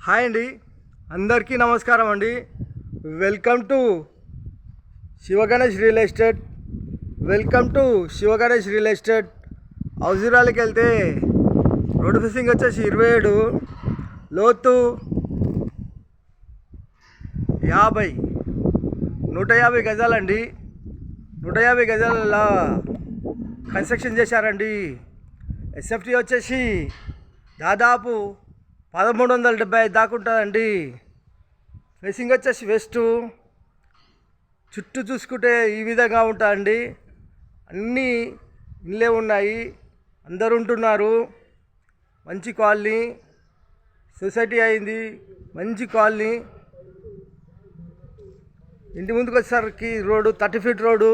Hi అండి, అందరికీ నమస్కారం అండి. Welcome to Shivaganesh real estate. Welcome to Shivaganesh real estate. హౌజురాలకి వెళ్తే రోడ్డు ఫేసింగ్ వచ్చేసి 27, లోతు 50, 150 గజాలండి. 150 గజాల కన్స్ట్రక్షన్ చేశారండి. ఎస్ఎఫ్టీ వచ్చేసి దాదాపు 1375 దాకా ఉంటుందండి. ఫేసింగ్ వచ్చేసి వెస్ట్. చుట్టూ చూసుకుంటే ఈ విధంగా ఉంటుందండి. అన్నీ ఇళ్ళే ఉన్నాయి, అందరు ఉంటున్నారు. మంచి కాలనీ, సొసైటీ అయింది, మంచి కాలనీ. ఇంటి ముందుకు వచ్చేసరికి రోడ్డు 30 ఫీట్ రోడ్డు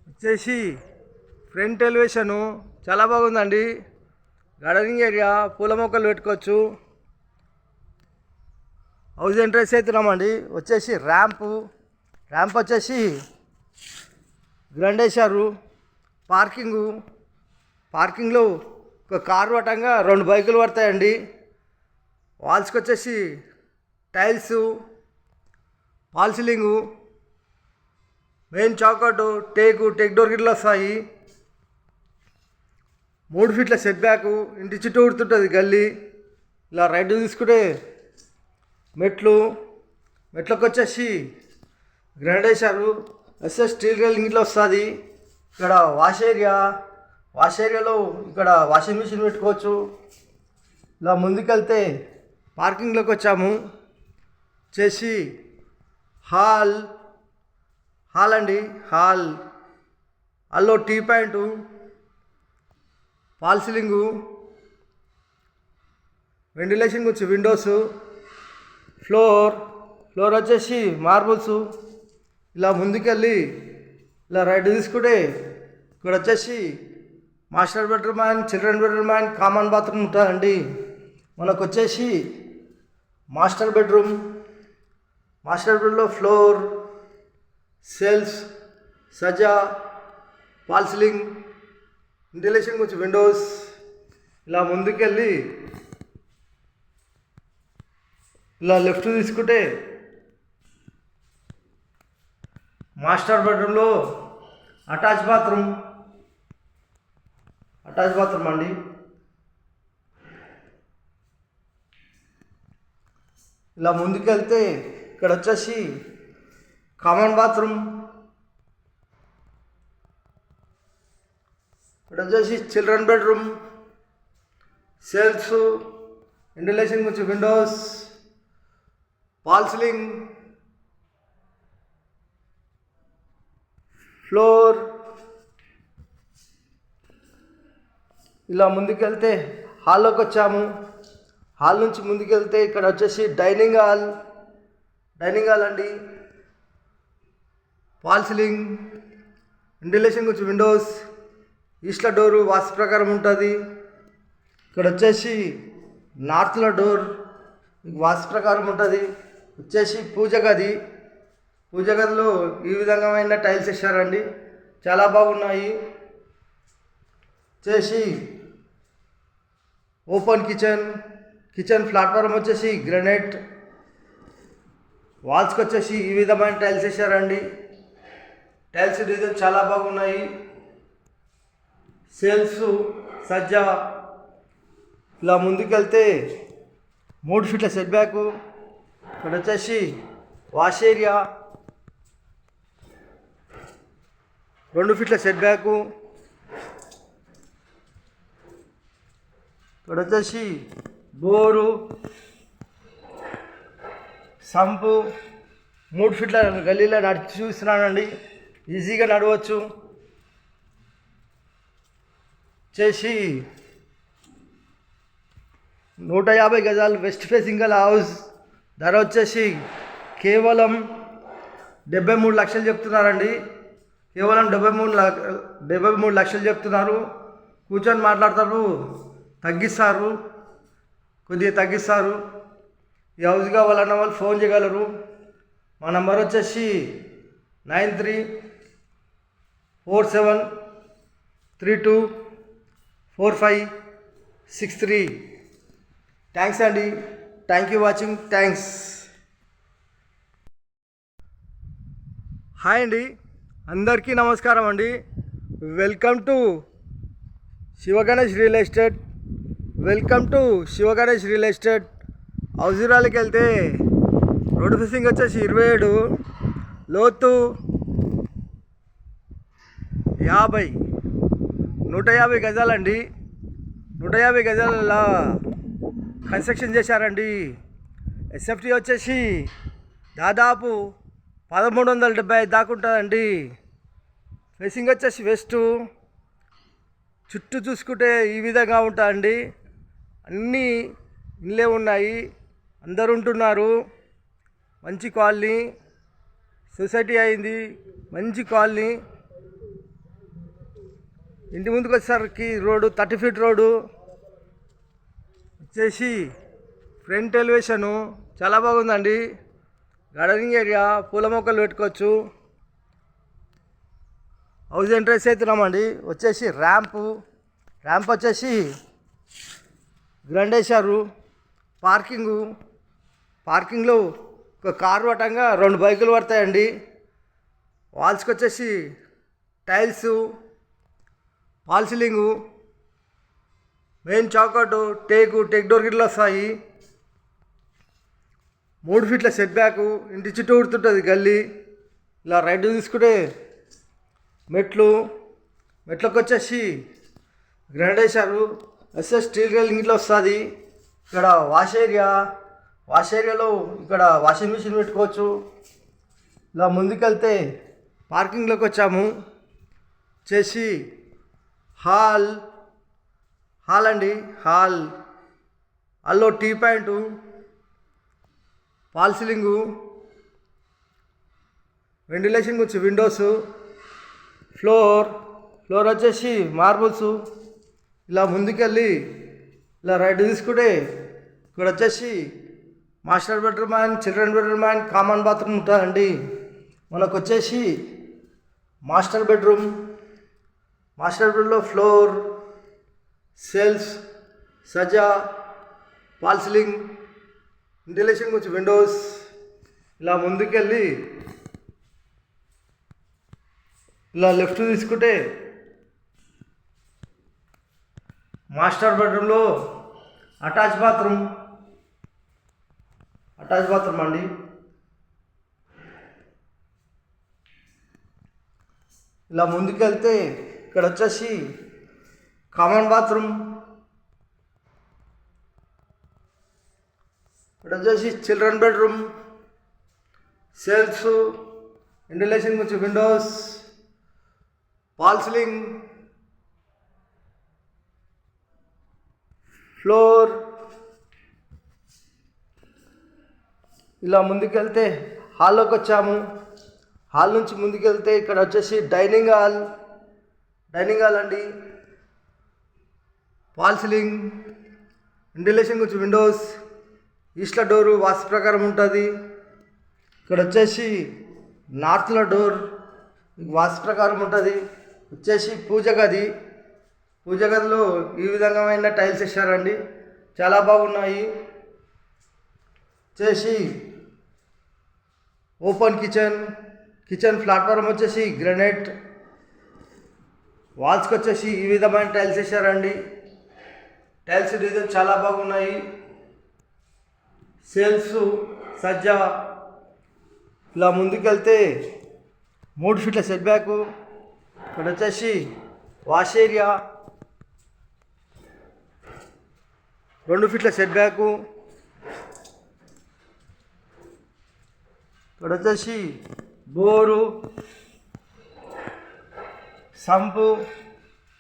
వచ్చేసి ఫ్రంట్ ఎలివేషను చాలా బాగుందండి. గార్డెనింగ్ ఏరియా, పూల మొక్కలు పెట్టుకోవచ్చు. హౌస్ ఎంట్రెన్స్ అవుతున్నామండి. వచ్చేసి ర్యాంప్ వచ్చేసి గ్రాండ్ వేశారు. పార్కింగ్లో ఒక కారు పట్టంగా 2 బైకులు పడతాయండి. వాల్స్కి వచ్చేసి టైల్స్, ఫాల్ సీలింగు, మెయిన్ చౌకట్, టేక్ డోర్ గిట్లు వస్తాయి. 3 ఫీట్ల సెట్ బ్యాక్. ఇంటి చుట్టూ ఉడుతుంటుంది గల్లీ. ఇలా రైట్ తీసుకుంటే మెట్లకు వచ్చేసి గ్రాండ్ వేశారు. స్టీల్ రైలింగ్ ఇట్లా వస్తుంది. ఇక్కడ వాష్ ఏరియాలో ఇక్కడ వాషింగ్ మిషన్ పెట్టుకోవచ్చు. ఇలా ముందుకెళ్తే పార్కింగ్లోకి వచ్చాము. చేసి హాల్ అండి. హాల్లో tea point, fall ceiling, ventilation గురించి విండోస్, ఫ్లోర్ వచ్చేసి మార్బుల్స్. ఇలా ముందుకెళ్ళి ఇలా రైట్ తీసుకుంటే ఇక్కడ వచ్చేసి master bedroom and children bedroom and common bathroom ఉంటుందండి. మనకు వచ్చేసి మాస్టర్ బెడ్రూమ్లో ఫ్లోర్, సెల్ఫ్స్, సజా, ఫాల్ సీలింగ్, వెంటిలేషన్ గురించి విండోస్. ఇలా ముందుకెళ్ళి ఇలా లెఫ్ట్ తీసుకుంటే మాస్టర్ బెడ్రూమ్లో అటాచ్ బాత్రూమ్ అండి. ఇలా ముందుకెళ్తే ఇక్కడ వచ్చేసి కామన్ బాత్రూమ్, ఇక్కడ వచ్చేసి చిల్డ్రన్ బెడ్రూమ్, సెల్ఫ్స్, వెంటిలేషన్ గురించి విండోస్, ఫాల్ సీలింగ్, ఫ్లోర్. ఇలా ముందుకెళ్తే హాల్లోకి వచ్చాము. హాల్ నుంచి ముందుకెళ్తే ఇక్కడ వచ్చేసి డైనింగ్ హాల్ అండి. ఫాల్ సీలింగ్, వెంటిలేషన్ గురించి విండోస్, ఈస్ట్లో డోరు వాస్తు ప్రకారం ఉంటుంది. ఇక్కడ వచ్చేసి నార్త్లో డోర్ వాస్తు ప్రకారం ఉంటుంది. వచ్చేసి పూజ గదిలో ఈ విధంగా టైల్స్ వేసారండి, చాలా బాగున్నాయి. వచ్చేసి ఓపెన్ కిచెన్ ప్లాట్ఫారం వచ్చేసి గ్రానైట్. వాల్స్కి వచ్చేసి ఈ విధమైన టైల్స్ వేసారండి. టైల్స్ డిజైన్ చాలా బాగున్నాయి. సెల్ఫ్స్, సజ్జా. ఇలా ముందుకెళ్తే 3 ఫీట్ల సెట్ బ్యాక్. ఇక్కడ వచ్చేసి వాష్ ఏరియా, 2 ఫీట్ల సెట్ బ్యాకు. ఇక్కడ వచ్చేసి బోరు, సంపు. 3 ఫీట్ల గల్లీలో నడిచి చూస్తున్నానండి, ఈజీగా నడవచ్చు. చేసి 150 గజాలు వెస్ట్ ఫేసింగ్ గల హౌస్. ధర వచ్చేసి కేవలం 73 లక్షలు చెప్తున్నారండి. కేవలం 73 లక్షలు చెప్తున్నారు. కూర్చొని మాట్లాడతారు, కొద్దిగా తగ్గిస్తారు. ఈ హౌస్ కావాలన్న వాళ్ళు ఫోన్ చేయగలరు. మా నంబర్ వచ్చేసి 9347324563. థ్యాంక్స్ అండి. Thank you watching. Thanks. Hi అండి, అందరికీ నమస్కారం అండి. Welcome to Shivaganesh real estate. Welcome to Shivaganesh real estate. హౌజురాలకి వెళ్తే రోడ్ ఫేసింగ్ వచ్చేసి 27, లోతు 50, 150 గజాలండి. 150 గజాలలో కన్స్ట్రక్షన్ చేశారండి. ఎస్ఎఫ్టీ వచ్చేసి దాదాపు 1375 దాకా ఉంటుందండి. ఫేసింగ్ వచ్చేసి వెస్ట్. చుట్టూ చూసుకుంటే ఈ విధంగా ఉంటుందండి. అన్నీ ఇళ్ళే ఉన్నాయి, అందరు ఉంటున్నారు. మంచి కాలనీ, సొసైటీ అయింది, మంచి కాలనీ. ఇంటి ముందుకు వచ్చేసరికి రోడ్డు 30 ఫీట్ రోడ్డు వచ్చేసి ఫ్రంట్ ఎలివేషను చాలా బాగుందండి. గార్డెనింగ్ ఏరియా, పూల మొక్కలు పెట్టుకోవచ్చు. హౌస్ ఎంట్రెన్స్ అవుతున్నామండి. వచ్చేసి ర్యాంప్ వచ్చేసి గ్రాండ్ వేశారు. పార్కింగ్లో ఒక కారు పట్టంగా 2 బైకులు పడతాయండి. వాల్స్కి వచ్చేసి టైల్స్, ఫాల్ సీలింగు, మెయిన్ చౌకట్, టేక్ డోర్ గిట్లు వస్తాయి. 3 ఫీట్ల సెట్ బ్యాక్. ఇంటి చుట్టూ ఉడుతుంటుంది గల్లీ. ఇలా రైట్ తీసుకుంటే మెట్లకు వచ్చేసి గ్రాండ్ వేశారు. స్టీల్ రైలింగ్ ఇట్లా వస్తుంది. ఇక్కడ వాష్ ఏరియాలో ఇక్కడ వాషింగ్ మిషన్ పెట్టుకోవచ్చు. ఇలా ముందుకెళ్తే పార్కింగ్లోకి వచ్చాము. చేసి హాల్ అండి. హాల్లో tea point, fall ceiling, ventilation వచ్చి విండోస్, ఫ్లోర్ వచ్చేసి మార్బుల్స్. ఇలా ముందుకెళ్ళి ఇలా రైట్ తీసుకుంటే ఇక్కడ వచ్చేసి master bedroom and children bedroom and common bathroom ఉంటుందండి. మనకు వచ్చేసి మాస్టర్ బెడ్రూమ్లో ఫ్లోర్, సెల్ఫ్, సజా, ఫాల్ సీలింగ్, వెంటిలేషన్ వచ్చి విండోస్. ఇలా ముందుకెళ్ళి ఇలా లెఫ్ట్ తీసుకుంటే మాస్టర్ బెడ్రూమ్లో అటాచ్ బాత్రూమ్ అండి. ఇలా ముందుకెళ్తే ఇక్కడ వచ్చేసి కామన్ బాత్రూమ్, ఇక్కడ వచ్చేసి చిల్డ్రన్ బెడ్రూమ్, సెల్ఫ్స్, వెంటిలేషన్ వచ్చి విండోస్, ఫాల్ సీలింగ్, ఫ్లోర్. ఇలా ముందుకెళ్తే హాల్లోకి వచ్చాము. హాల్ నుంచి ముందుకెళ్తే ఇక్కడ వచ్చేసి డైనింగ్ హాల్ అండి. ఫాల్ సీలింగ్, వెంటిలేషన్ వచ్చి విండోస్, ఈస్ట్లో డోరు వాస్తు ప్రకారం ఉంటుంది. ఇక్కడ వచ్చేసి నార్త్లో డోర్ వాస్తు ప్రకారం ఉంటుంది. వచ్చేసి పూజ గదిలో ఈ విధంగా టైల్స్ వేసారండి, చాలా బాగున్నాయి. వచ్చేసి ఓపెన్ కిచెన్ ప్లాట్ఫామ్ వచ్చేసి గ్రానైట్. వాల్స్కి వచ్చేసి ఈ విధమైన టైల్స్ వేసారండి. టైల్స్ డిజైన్ చాలా బాగున్నాయి. సెల్ఫ్స్, సజ్జా. ఇలా ముందుకెళ్తే 3 ఫీట్ల సెట్ బ్యాక్. ఇక్కడ వచ్చేసి వాష్ ఏరియా, 2 ఫీట్ల సెట్ బ్యాకు. ఇక్కడ వచ్చేసి బోరు, సంపు.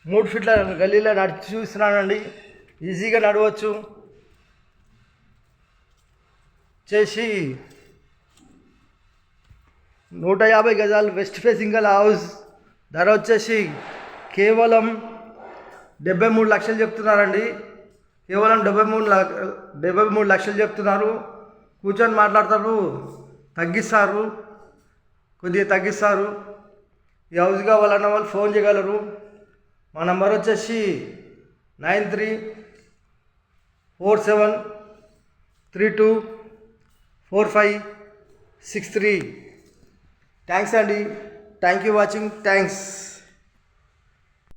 3 ఫీట్ల గల్లీలో నడిచి చూస్తున్నానండి, ఈజీగా నడవచ్చు. చేసి 150 గజాలు వెస్ట్ ఫేసింగ్ గల హౌస్. ధర వచ్చేసి కేవలం 73 లక్షలు చెప్తున్నారండి. కేవలం 73 లక్షలు చెప్తున్నారు. కూర్చొని మాట్లాడతారు, కొద్దిగా తగ్గిస్తారు. ఈ హౌస్ కావాలన్న వాళ్ళు ఫోన్ చేయగలరు. మా నంబర్ వచ్చేసి 9347 324563. థ్యాంక్స్ అండి. Thank you watching. థ్యాంక్స్.